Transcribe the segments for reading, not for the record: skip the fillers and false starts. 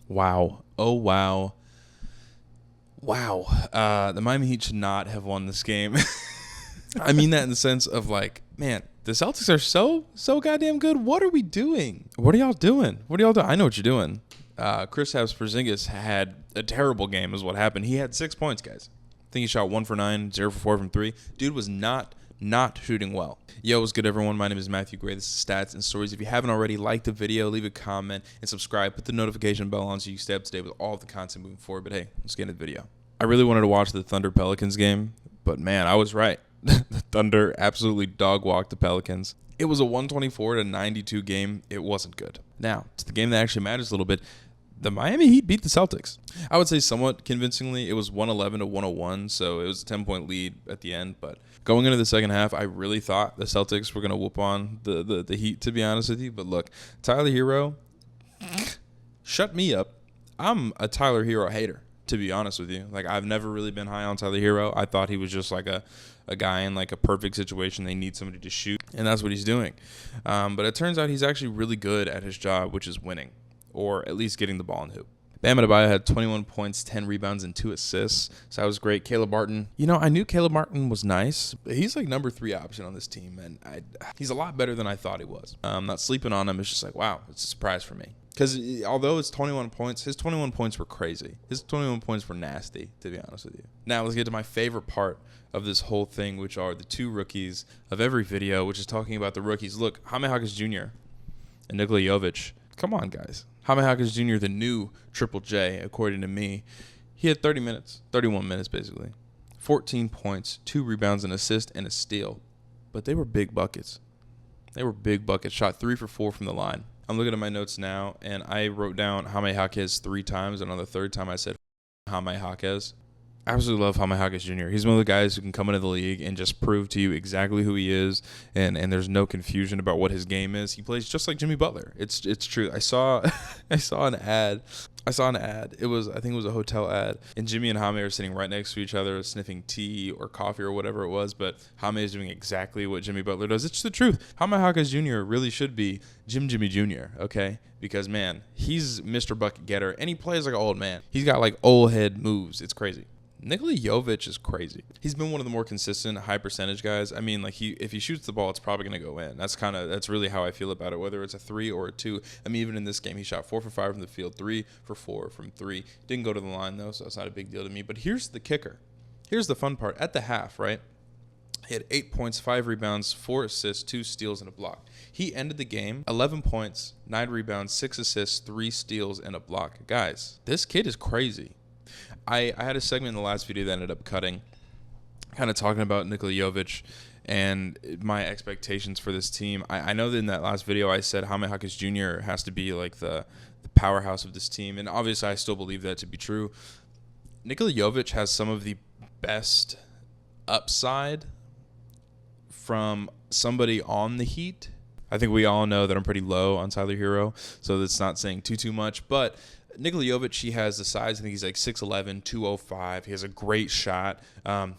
Wow. Oh, wow. Wow. The Miami Heat should not have won this game. I mean that in the sense of like, man, the Celtics are so goddamn good. What are we doing? What are y'all doing? What are y'all doing? I know what you're doing. Kristaps Porzingis had a terrible game is what happened. He had 6 points, guys. I think he shot 1 for 9, 0 for 4 from 3. Dude was not shooting well. Yo, what's good, everyone? My name is Matthew Gray. This is Stats and Stories. If you haven't already, like the video, leave a comment, and subscribe. Put the notification bell on so you stay up to date with all of the content moving forward. But hey, let's get into the video. I really wanted to watch the Thunder-Pelicans game, but man, I was right. The Thunder absolutely dog-walked the Pelicans. It was a 124-92 game. It wasn't good. Now, to the game that actually matters a little bit, the Miami Heat beat the Celtics. I would say somewhat convincingly. It was 111-101, so it was a 10-point lead at the end. But going into the second half, I really thought the Celtics were going to whoop on the Heat, to be honest with you. But look, Tyler Herro, shut me up. I'm a Tyler Herro hater, to be honest with you. Like, I've never really been high on Tyler Herro. I thought he was just like a guy in like a perfect situation. They need somebody to shoot, and that's what he's doing. But it turns out he's actually really good at his job, which is winning, or at least getting the ball in the hoop. Bam Adebayo had 21 points, 10 rebounds, and 2 assists. So that was great. Caleb Martin. You know, I knew Caleb Martin was nice, but he's like number 3 option on this team, and he's a lot better than I thought he was. Not sleeping on him. It's just like, wow, it's a surprise for me. Because although it's 21 points, his 21 points were crazy. His 21 points were nasty, to be honest with you. Now let's get to my favorite part of this whole thing, which are the 2 rookies of every video, which is talking about the rookies. Look, Jaime Jaquez Jr. and Nikola Jovic. Come on, guys. Jaime Jaquez Jr., the new Triple J, according to me. He had 31 minutes basically. 14 points, 2 rebounds, an assist, and a steal. But they were big buckets. Shot 3 for 4 from the line. I'm looking at my notes now, and I wrote down Jaime Jaquez 3 times, and on the 3rd time I said Jaime Jaquez. I absolutely love Jaime Jaquez Jr. He's one of the guys who can come into the league and just prove to you exactly who he is, and there's no confusion about what his game is. He plays just like Jimmy Butler. It's true. I saw an ad. I think it was a hotel ad, and Jimmy and Jaime are sitting right next to each other, sniffing tea or coffee or whatever it was. But Jaime is doing exactly what Jimmy Butler does. It's the truth. Jaime Jaquez Jr. really should be Jimmy Jr. Okay, because man, he's Mr. Bucket Getter, and he plays like an old man. He's got like old head moves. It's crazy. Nikola Jovic is crazy. He's been one of the more consistent, high percentage guys. I mean, like if he shoots the ball, it's probably going to go in. That's really how I feel about it, whether it's a 3 or a 2. I mean, even in this game, he shot 4 for 5 from the field, 3 for 4 from 3. Didn't go to the line, though, so that's not a big deal to me. But here's the kicker. Here's the fun part. At the half, right, he had 8 points, 5 rebounds, 4 assists, 2 steals, and a block. He ended the game 11 points, 9 rebounds, 6 assists, 3 steals, and a block. Guys, this kid is crazy. I had a segment in the last video that ended up cutting, kind of talking about Nikola Jovic and my expectations for this team. I know that in that last video I said Jaime Jaquez Jr. has to be like the powerhouse of this team, and obviously I still believe that to be true. Nikola Jovic has some of the best upside from somebody on the Heat. I think we all know that I'm pretty low on Tyler Herro, so that's not saying too much, but Nikola Jovic, he has the size. I think he's like 6'11", 205. He has a great shot.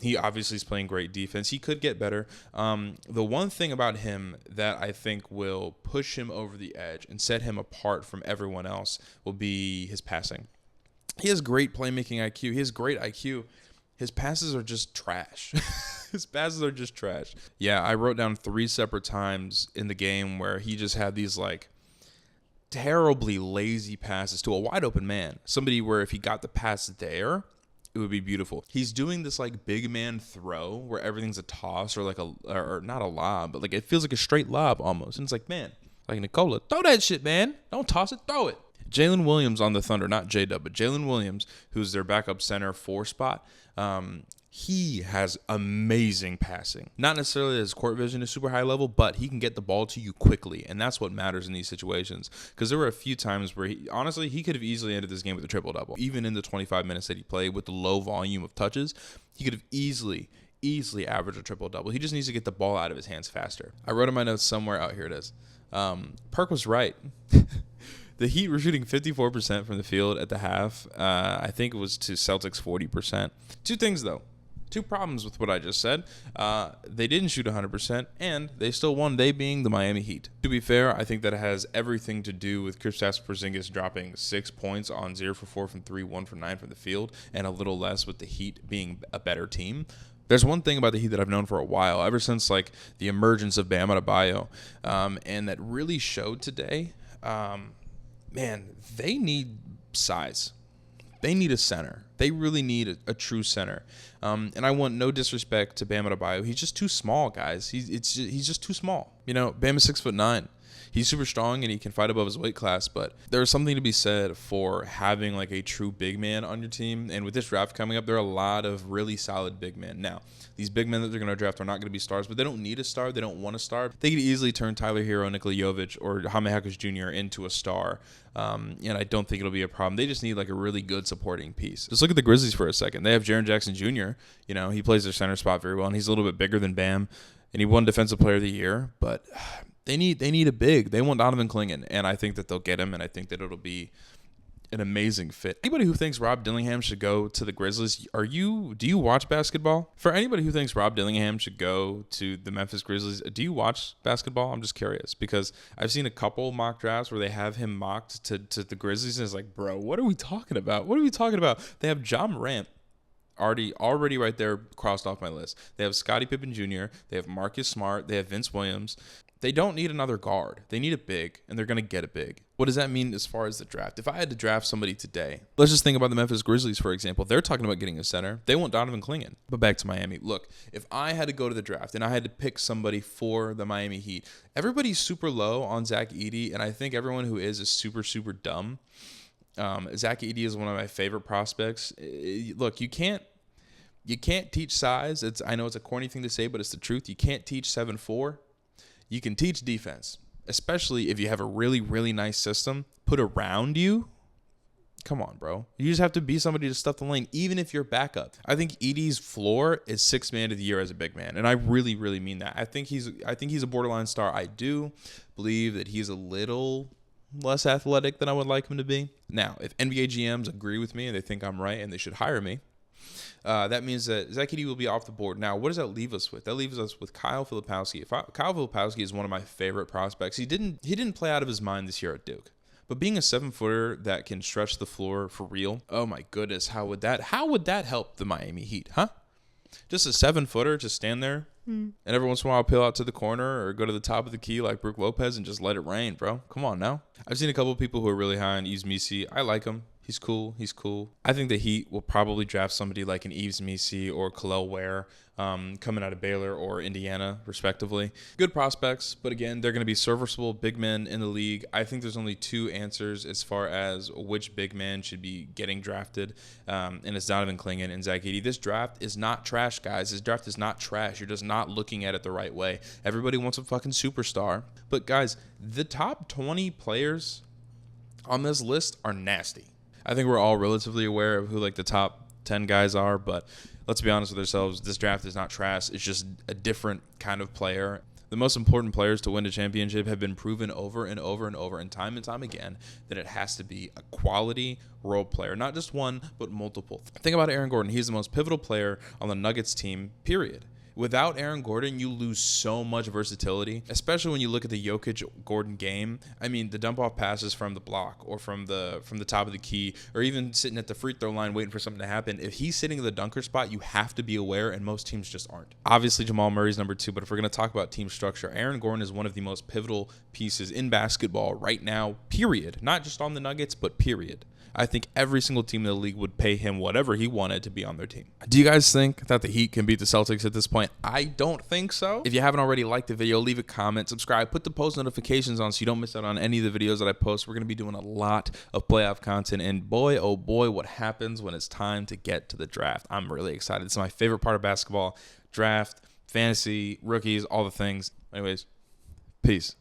He obviously is playing great defense. He could get better. The one thing about him that I think will push him over the edge and set him apart from everyone else will be his passing. He has great playmaking IQ. He has great IQ. His passes are just trash. Yeah, I wrote down 3 separate times in the game where he just had these like terribly lazy passes to a wide open man. Somebody where if he got the pass there, it would be beautiful. He's doing this like big man throw where everything's a toss or like or not a lob, but like it feels like a straight lob almost. And it's like, man, like Nikola, throw that shit, man. Don't toss it, throw it. Jalen Williams on the Thunder, not J-Dub, but Jalen Williams, who's their backup center 4 spot. He has amazing passing. Not necessarily that his court vision is super high level, but he can get the ball to you quickly, and that's what matters in these situations. Because there were a few times where he could have easily ended this game with a triple-double. Even in the 25 minutes that he played with the low volume of touches, he could have easily averaged a triple-double. He just needs to get the ball out of his hands faster. I wrote in my notes somewhere, out here it is. Perk was right. The Heat were shooting 54% from the field at the half. I think it was to Celtics 40%. 2 things, though. Two problems with what I just said. They didn't shoot 100%, and they still won, they being the Miami Heat. To be fair, I think that it has everything to do with Kristaps Porzingis dropping 6 points on 0 for 4 from 3, 1 for 9 from the field, and a little less with the Heat being a better team. There's one thing about the Heat that I've known for a while, ever since like the emergence of Bam Adebayo, and that really showed today. Man, they need size. They need a center. They really need a true center. And I want no disrespect to Bam Adebayo. He's just too small, guys. He's just too small. You know, Bam is 6'9". He's super strong and he can fight above his weight class, but there's something to be said for having like a true big man on your team. And with this draft coming up, there are a lot of really solid big men. Now, these big men that they're going to draft are not going to be stars, but they don't need a star. They don't want a star. They could easily turn Tyler Herro, Nikola Jovic, or Jaime Jaquez Jr. into a star. And I don't think it'll be a problem. They just need like a really good supporting piece. Just look at the Grizzlies for a second. They have Jaren Jackson Jr. You know, he plays their center spot very well, and he's a little bit bigger than Bam, and he won Defensive Player of the Year, but they need a big. They want Donovan Clingan, and I think that they'll get him, and I think that it'll be an amazing fit. Anybody who thinks Rob Dillingham should go to the Grizzlies, do you watch basketball? For anybody who thinks Rob Dillingham should go to the Memphis Grizzlies, do you watch basketball? I'm just curious, because I've seen a couple mock drafts where they have him mocked to the Grizzlies, and it's like, bro, what are we talking about? What are we talking about? They have Ja Morant already right there crossed off my list. They have Scottie Pippen Jr., they have Marcus Smart, they have Vince Williams. They don't need another guard. They need a big, and they're going to get a big. What does that mean as far as the draft? If I had to draft somebody today, let's just think about the Memphis Grizzlies, for example. They're talking about getting a center. They want Donovan Clingan. But back to Miami. Look, if I had to go to the draft and I had to pick somebody for the Miami Heat, everybody's super low on Zach Edey, and I think everyone who is super, super dumb. Zach Edey is one of my favorite prospects. Look, you can't teach size. I know it's a corny thing to say, but it's the truth. You can't teach 7'4". You can teach defense, especially if you have a really, really nice system put around you. Come on, bro. You just have to be somebody to stuff the lane, even if you're backup. I think Edey's floor is 6th man of the year as a big man, and I really, really mean that. I think he's a borderline star. I do believe that he's a little less athletic than I would like him to be. Now, if NBA GMs agree with me and they think I'm right and they should hire me, that means that Zach Edey will be off the board. Now, what does that leave us with? That leaves us with Kyle Filipowski. Kyle Filipowski is one of my favorite prospects. He didn't play out of his mind this year at Duke. But being a 7-footer that can stretch the floor for real, oh my goodness, how would that help the Miami Heat, huh? Just a 7-footer to stand there and every once in a while peel out to the corner or go to the top of the key like Brook Lopez and just let it rain, bro. Come on now. I've seen a couple of people who are really high on Yves Missi. I like him. He's cool. I think the Heat will probably draft somebody like an Yves Missi or Khalil Ware coming out of Baylor or Indiana, respectively. Good prospects, but again, they're going to be serviceable big men in the league. I think there's only two answers as far as which big man should be getting drafted, and it's Donovan Clingan and Zach Edey. This draft is not trash, guys. This draft is not trash. You're just not looking at it the right way. Everybody wants a fucking superstar. But, guys, the top 20 players on this list are nasty. I think we're all relatively aware of who like the top 10 guys are, but let's be honest with ourselves. This draft is not trash. It's just a different kind of player. The most important players to win a championship have been proven over and over and over and time again that it has to be a quality role player, not just one, but multiple. Think about Aaron Gordon. He's the most pivotal player on the Nuggets team, period. Without Aaron Gordon, you lose so much versatility, especially when you look at the Jokic-Gordon game. I mean, the dump-off passes from the block or from the top of the key or even sitting at the free throw line waiting for something to happen. If he's sitting in the dunker spot, you have to be aware, and most teams just aren't. Obviously, Jamal Murray's number 2, but if we're going to talk about team structure, Aaron Gordon is one of the most pivotal pieces in basketball right now, period. Not just on the Nuggets, but period. I think every single team in the league would pay him whatever he wanted to be on their team. Do you guys think that the Heat can beat the Celtics at this point? I don't think so. If you haven't already liked the video, leave a comment, subscribe, put the post notifications on so you don't miss out on any of the videos that I post. We're going to be doing a lot of playoff content, and boy, oh boy, what happens when it's time to get to the draft. I'm really excited. It's my favorite part of basketball. Draft, fantasy, rookies, all the things. Anyways, peace.